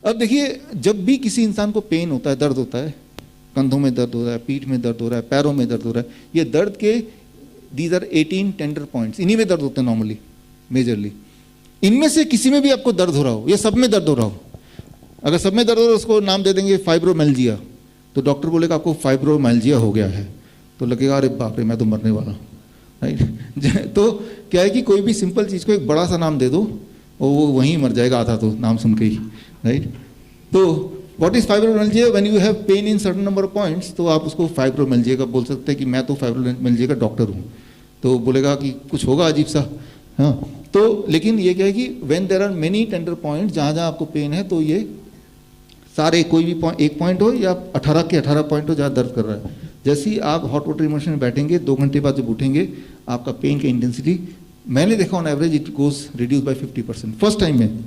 अब देखिए, जब भी किसी इंसान को पेन होता है, दर्द होता है, कंधों में दर्द हो रहा है, पीठ में दर्द हो रहा है, पैरों में दर्द हो रहा है, ये दर्द के दीज आर 18 टेंडर पॉइंट्स, इन्हीं में दर्द होते हैं नॉर्मली, मेजरली। इनमें से किसी में भी आपको दर्द हो रहा हो या सब में दर्द हो रहा हो, अगर सब में दर्द हो रहा है उसको नाम दे देंगे फाइब्रोमाइल्जिया, तो डॉक्टर बोलेगा आपको फाइब्रोमाइल्जिया हो गया है, तो लगेगा अरे बाप रे मैं तो मरने वाला हूँ, राइट। तो क्या है कि कोई भी सिंपल चीज़ को एक बड़ा सा नाम दे दो और वो वहीं मर जाएगा आधा तो नाम सुन के ही, राइट। तो what is fibromyalgia? When you have pain in certain number of points, तो आप उसको फाइब्रोमाइल्जिया का बोल सकते हैं कि मैं तो फाइब्रोमाइल्जिया का डॉक्टर हूँ, तो बोलेगा कि कुछ होगा अजीब सा, हाँ। तो लेकिन ये क्या है कि when there are many tender points, जहाँ जहाँ आपको पेन है, तो ये सारे कोई भी एक पॉइंट हो या 18 के 18 पॉइंट हो जहाँ दर्द कर रहा है, जैसे ही आप हॉट वाटर इमर्शन में बैठेंगे 2 घंटे बाद जब उठेंगे, आपका पेन का इंटेंसिटी मैंने देखा on average it goes reduce by 50% first time में।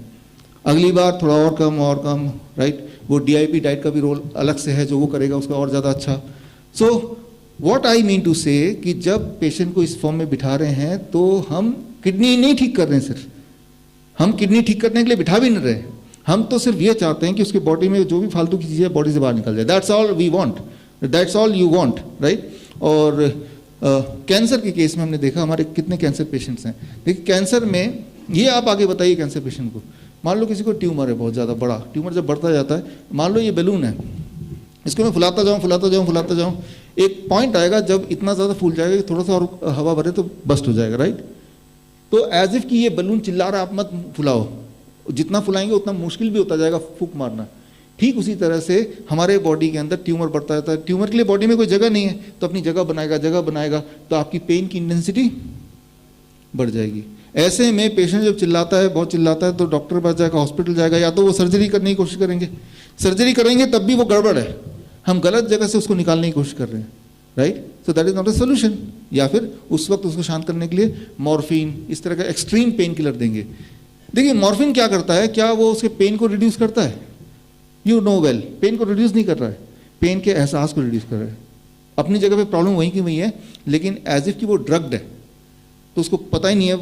अगली बार थोड़ा और कम, राइट। वो DIP डाइट का भी रोल अलग से है, जो वो करेगा उसका और ज़्यादा अच्छा। So what I mean to say कि जब पेशेंट को इस फॉर्म में बिठा रहे हैं तो हम किडनी नहीं ठीक कर रहे हैं, सिर्फ हम किडनी ठीक करने के लिए बिठा भी नहीं रहे, हम तो सिर्फ ये चाहते हैं कि उसकी बॉडी में जो भी फालतू की चीज़ें बॉडी से बाहर निकल जाए। That's all we want, that's all you want, right. और कैंसर के केस में हमने देखा हमारे कितने कैंसर पेशेंट्स हैं। देखिए कैंसर में ये आप आगे बताइए कैंसर पेशेंट को, मान लो किसी को ट्यूमर है बहुत ज़्यादा बड़ा, ट्यूमर जब बढ़ता जाता है, मान लो ये बैलून है, इसको मैं फुलाता जाऊँ, एक पॉइंट आएगा जब इतना ज़्यादा फूल जाएगा कि थोड़ा सा और हवा भरे तो बस्ट हो जाएगा, राइट। तो एज इफ कि ये बलून चिल्ला रहा आप मत फुलाओ, जितना फुलाएंगे उतना मुश्किल भी होता जाएगा फूंक मारना। ठीक उसी तरह से हमारे बॉडी के अंदर ट्यूमर बढ़ता रहता है, ट्यूमर के लिए बॉडी में कोई जगह नहीं है तो अपनी जगह बनाएगा तो आपकी पेन की इंटेंसिटी बढ़ जाएगी। ऐसे में पेशेंट जब चिल्लाता है, बहुत चिल्लाता है, तो डॉक्टर के पास जाएगा, हॉस्पिटल जाएगा, या तो वो सर्जरी करने की कोशिश करेंगे, सर्जरी करेंगे तब भी वो गड़बड़ है, हम गलत जगह से उसको निकालने की कोशिश कर रहे हैं, right. So that is not a solution. या फिर उस वक्त उसको शांत करने के लिए मॉर्फिन, इस तरह का एक्सट्रीम पेन किलर देंगे। देखिए मॉर्फिन क्या करता है, क्या वो उसके पेन को रिड्यूस करता है? यू नो वेल, पेन को रिड्यूस नहीं कर रहा है, पेन के एहसास को रिड्यूस कर रहा है। अपनी जगह पे प्रॉब्लम वहीं की वहीं है, लेकिन एज इफ कि वो ड्रग्ड है, तो उसको पता ही नहीं है,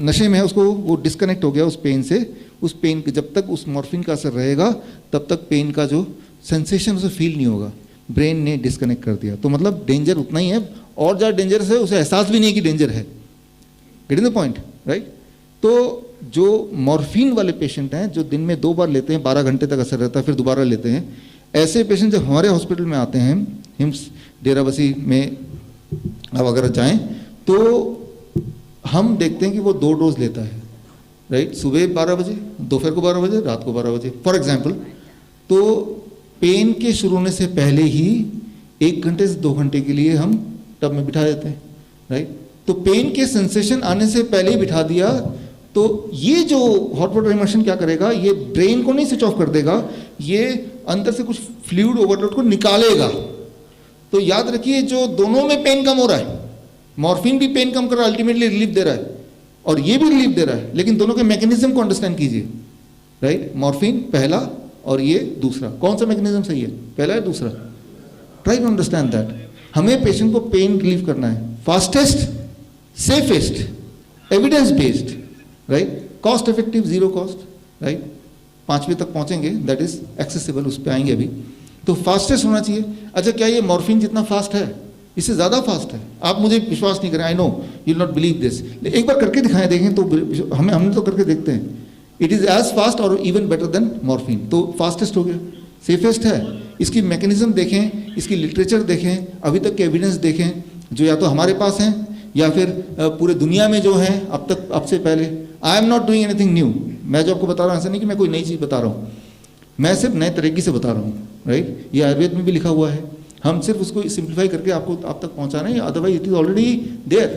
नशे में है, उसको वो डिस्कनेक्ट हो गया उस पेन से। उस पेन जब तक उस मॉर्फिन का असर रहेगा तब तक पेन का जो सेंसेशन उसे फील नहीं होगा, ब्रेन ने डिस्कनेक्ट कर दिया। तो मतलब डेंजर उतना ही है, और ज़्यादा डेंजरस है, उसे एहसास भी नहीं है कि डेंजर है। Getting the point, right. तो जो मॉर्फिन वाले पेशेंट हैं, जो दिन में 2 बार लेते हैं, 12 घंटे तक असर रहता है, फिर दोबारा लेते हैं, ऐसे पेशेंट जब हमारे हॉस्पिटल में आते हैं, हिम्स डेराबस्सी में आप अगर जाएं तो हम देखते हैं कि वो 2 डोज लेता है, राइट। सुबह 12 बजे, दोपहर को 12 बजे, रात को 12 बजे फॉर एग्जाम्पल। तो पेन के शुरू होने से पहले ही 1 घंटे से 2 घंटे के लिए हम टब में बिठा देते हैं, राइट। तो पेन के सेंसेशन आने से पहले ही बिठा दिया, तो ये जो हॉट वाटर इमर्शन क्या करेगा, ये ब्रेन को नहीं स्विच ऑफ कर देगा, ये अंदर से कुछ फ्लूइड ओवरलोड को निकालेगा। तो याद रखिए, जो दोनों में पेन कम हो रहा है, मॉर्फिन भी पेन कम कर रहा है, अल्टीमेटली रिलीफ दे रहा है, और ये भी रिलीफ दे रहा है, लेकिन दोनों के मैकेनिज्म को अंडरस्टैंड कीजिए, राइट। मॉर्फिन पहला और ये दूसरा, कौन सा मैकेनिज्म सही है, पहला है दूसरा? Try to understand that. हमें पेशेंट को पेन रिलीफ करना है, fastest, safest, evidence based, right, cost effective, 0 cost, right. 5वीं तक पहुंचेंगे, दैट इज एक्सेसिबल, उस पर आएंगे अभी। तो फास्टेस्ट होना चाहिए। अच्छा, क्या ये मॉर्फिन जितना फास्ट है, इससे ज़्यादा फास्ट है? आप मुझे विश्वास नहीं करें, I know you will not believe this, एक बार करके दिखाएं, देखें तो हमने तो करके देखते हैं। इट इज़ एज फास्ट और इवन बेटर देन मॉर्फिन। तो फास्टेस्ट हो गया, सेफेस्ट है। इसकी मैकेनिज्म देखें, इसकी लिटरेचर देखें, अभी तक के एविडेंस देखें, जो या तो हमारे पास हैं या फिर पूरे दुनिया में जो हैं अब तक, अब से पहले। I am not doing anything new, मैं जो आपको बता रहा हूँ ऐसा नहीं कि मैं कोई नई चीज़ बता रहा हूँ, मैं सिर्फ नए तरीके से बता रहा हूँ, राइट। ये आयुर्वेद में भी लिखा हुआ है, हम सिर्फ उसको सिंप्लीफाई करके आपको आप तक पहुँचा रहे हैं, otherwise it is already there.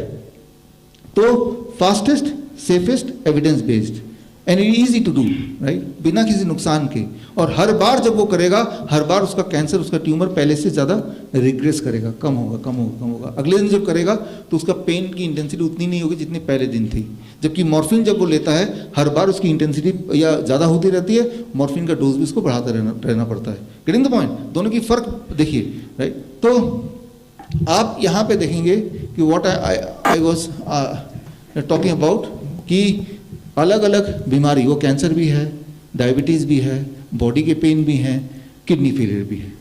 तो fastest, safest, evidence based and it easy to do, right, बिना किसी नुकसान के। और हर बार जब वो करेगा, हर बार उसका कैंसर, उसका ट्यूमर पहले से ज़्यादा रिग्रेस करेगा, कम होगा। अगले दिन जब करेगा तो उसका पेन की इंटेंसिटी उतनी नहीं होगी जितनी पहले दिन थी। जबकि मॉर्फिन जब वो लेता है, हर बार उसकी इंटेंसिटी या ज़्यादा होती रहती है, मॉर्फिन का डोज भी उसको बढ़ाता रहना पड़ता है। गेटिंग द पॉइंट, दोनों की फ़र्क देखिए, राइट। तो आप यहाँ पे देखेंगे कि what I was talking about, कि अलग अलग बीमारी, वो कैंसर भी है, डायबिटीज़ भी है, बॉडी के पेन भी हैं, किडनी फेलियर भी है।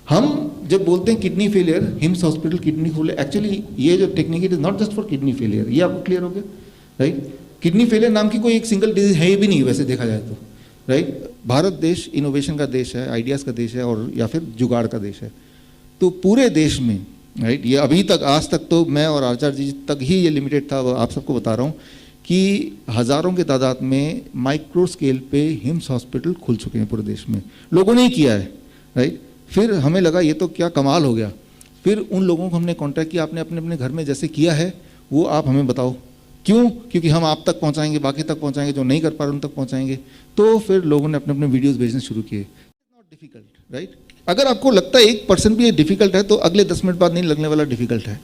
हम जब बोलते हैं kidney failure, hymns hospital kidney failure, actually ये जो technique it is not just for kidney failure, ये आपको क्लियर हो गया, राइट। किडनी फेलियर नाम की कोई एक सिंगल डिजीज है भी नहीं वैसे देखा जाए तो, राइट। भारत देश इनोवेशन का देश है, आइडियाज़ का देश है, और या फिर जुगाड़ का देश है। तो पूरे देश में, राइट, ये अभी तक आज तक तो मैं और आचार्य जी तक ही ये लिमिटेड था, आप सबको बता रहा हूँ कि हज़ारों के तादाद में माइक्रो स्केल पे हिम्स हॉस्पिटल खुल चुके हैं पूरे देश में, लोगों ने ही किया है, राइट। फिर हमें लगा ये तो क्या कमाल हो गया। फिर उन लोगों को हमने कांटेक्ट किया, आपने अपने अपने घर में जैसे किया है वो आप हमें बताओ, क्यों? क्योंकि हम आप तक पहुंचाएंगे, बाकी तक पहुंचाएंगे, जो नहीं कर पा रहे उन तक पहुंचाएंगे। तो फिर लोगों ने अपने अपने वीडियोस भेजने शुरू किए। Not difficult, right. अगर आपको लगता है 1% भी ये डिफिकल्ट है तो अगले 10 मिनट बाद नहीं लगने वाला डिफिकल्ट है,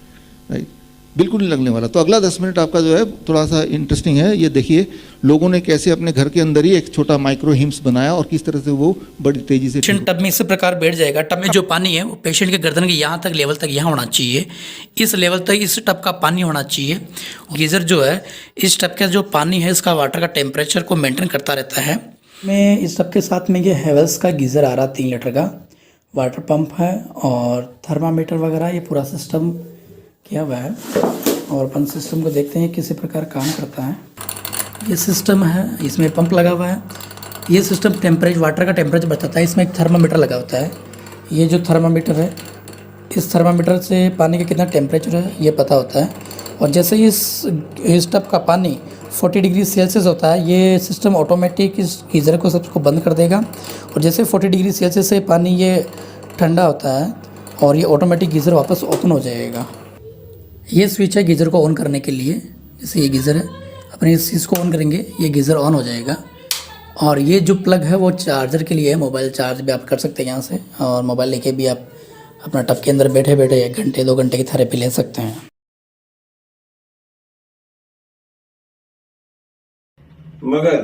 राइट, बिल्कुल नहीं लगने वाला। तो अगला 10 मिनट आपका जो है थोड़ा सा इंटरेस्टिंग है। ये देखिए लोगों ने कैसे अपने घर के अंदर ही एक छोटा माइक्रो हिम्स बनाया और किस तरह से वो बड़ी तेजी से पेशेंट टब में इसी प्रकार बैठ जाएगा। टब में जो पानी है वो पेशेंट के गर्दन के यहाँ तक लेवल तक यहाँ होना चाहिए, इस लेवल तक इस टब का पानी होना चाहिए। गीज़र जो है इस टब का जो पानी है इसका वाटर का टेम्परेचर को मेंटेन करता रहता है। मैं इस टब के साथ में ये हेवल्स का गीज़र आ रहा 3 लीटर का, वाटर पंप है और थर्मामीटर वगैरह ये पूरा सिस्टम किया हुआ है। और अपन सिस्टम को देखते हैं किसी प्रकार काम करता है। ये सिस्टम है, इसमें पंप लगा हुआ है। ये सिस्टम टेम्परेचर, वाटर का टेम्परेचर बताता है। इसमें एक थर्मामीटर लगा होता है। ये जो थर्मामीटर है, इस थर्मामीटर से पानी का कितना टेम्परेचर है ये पता होता है। और जैसे ही इस टब का पानी 40 डिग्री सेल्सियस होता है, ये सिस्टम ऑटोमेटिक इस गीज़र को सबको बंद कर देगा। और जैसे 40 डिग्री सेल्सियस से पानी ये ठंडा होता है और ये ऑटोमेटिक गीज़र वापस ओपन हो जाएगा। ये स्विच है गीज़र को ऑन करने के लिए। जैसे ये गीज़र है, अपने इस चीज़ को ऑन करेंगे ये गीज़र ऑन हो जाएगा। और ये जो प्लग है वो चार्जर के लिए है, मोबाइल चार्ज भी आप कर सकते हैं यहाँ से, और मोबाइल लेके भी आप अपना टब के अंदर बैठे बैठे 1 घंटे 2 घंटे की थेरेपी ले सकते हैं। मगर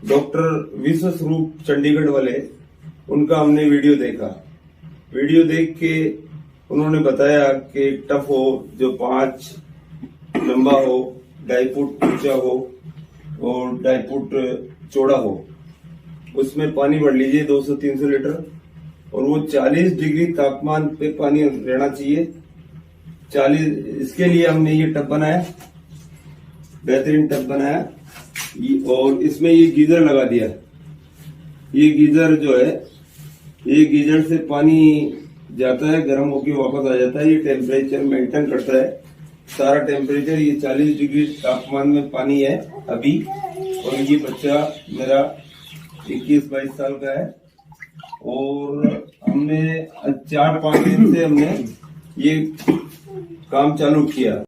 डॉक्टर विश्व स्वरूप चंडीगढ़ वाले, उनका हमने वीडियो देखा। वीडियो देख के उन्होंने बताया कि टफ हो जो 5 लंबा हो, 2.5 फुट ऊंचा हो और 2.5 फुट चौड़ा हो, उसमें पानी भर लीजिए 200-300 लीटर, और वो 40 डिग्री तापमान पे पानी रहना चाहिए। 40, इसके लिए हमने ये टब बनाया, बेहतरीन टब बनाया। और इसमें ये गीजर लगा दिया। ये गीजर जो है, ये गीजर से पानी जाता है, गर्म होकर वापस आ जाता है। ये टेम्परेचर मेंटेन करता है सारा टेम्परेचर। ये 40 डिग्री तापमान में पानी है अभी। और ये बच्चा मेरा 21-22 साल का है, और हमने 4-5 दिन से हमने ये काम चालू किया।